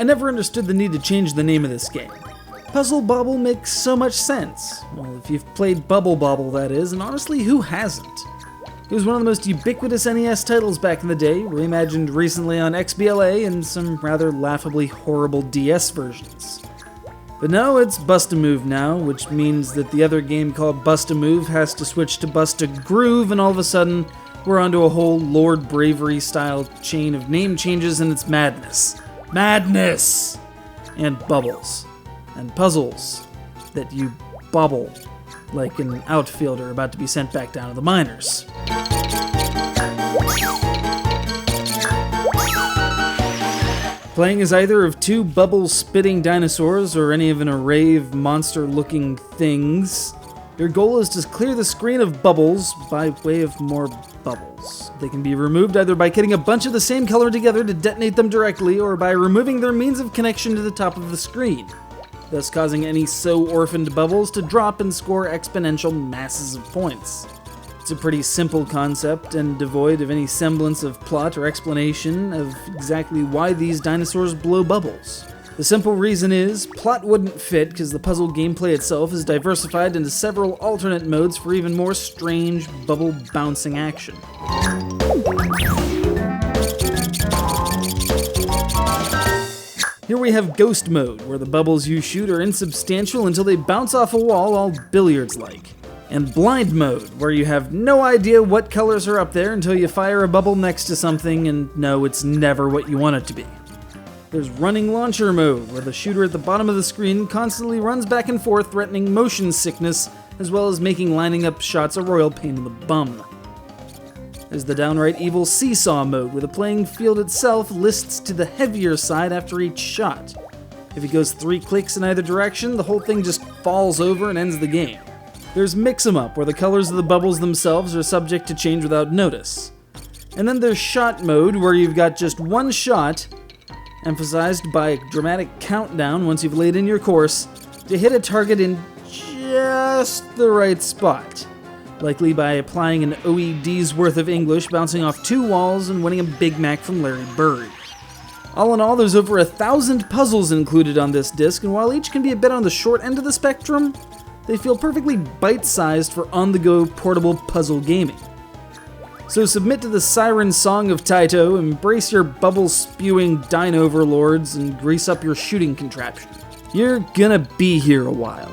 I never understood the need to change the name of this game. Puzzle Bobble makes so much sense. Well, if you've played Bubble Bobble, that is, and honestly, who hasn't? It was one of the most ubiquitous NES titles back in the day, reimagined recently on XBLA and some rather laughably horrible DS versions. But no, it's Bust-A-Move now, which means that the other game called Bust-A-Move has to switch to Bust-A-Groove, and all of a sudden, we're onto a whole Lord Bravery-style chain of name changes, and it's madness. Madness! And bubbles. And puzzles that you bobble like an outfielder about to be sent back down to the minors. Playing as either of two bubble-spitting dinosaurs or any of an array of monster-looking things, your goal is to clear the screen of bubbles by way of more bubbles. They can be removed either by getting a bunch of the same color together to detonate them directly, or by removing their means of connection to the top of the screen, thus causing any so-orphaned bubbles to drop and score exponential masses of points. It's a pretty simple concept and devoid of any semblance of plot or explanation of exactly why these dinosaurs blow bubbles. The simple reason is, plot wouldn't fit because the puzzle gameplay itself is diversified into several alternate modes for even more strange, bubble-bouncing action. Here we have Ghost Mode, where the bubbles you shoot are insubstantial until they bounce off a wall all billiards-like. And Blind Mode, where you have no idea what colors are up there until you fire a bubble next to something and no, it's never what you want it to be. There's Running Launcher Mode, where the shooter at the bottom of the screen constantly runs back and forth, threatening motion sickness, as well as making lining up shots a royal pain in the bum. There's the downright evil Seesaw Mode, where the playing field itself lists to the heavier side after each shot. If it goes 3 clicks in either direction, the whole thing just falls over and ends the game. There's Mix 'em Up, where the colors of the bubbles themselves are subject to change without notice. And then there's Shot Mode, where you've got just one shot, emphasized by a dramatic countdown once you've laid in your course, to hit a target in just the right spot. Likely by applying an OED's worth of English, bouncing off 2 walls, and winning a Big Mac from Larry Bird. All in all, there's over 1,000 puzzles included on this disc, and while each can be a bit on the short end of the spectrum, they feel perfectly bite-sized for on-the-go portable puzzle gaming. So submit to the siren song of Taito, embrace your bubble-spewing dino overlords, and grease up your shooting contraption. You're gonna be here a while.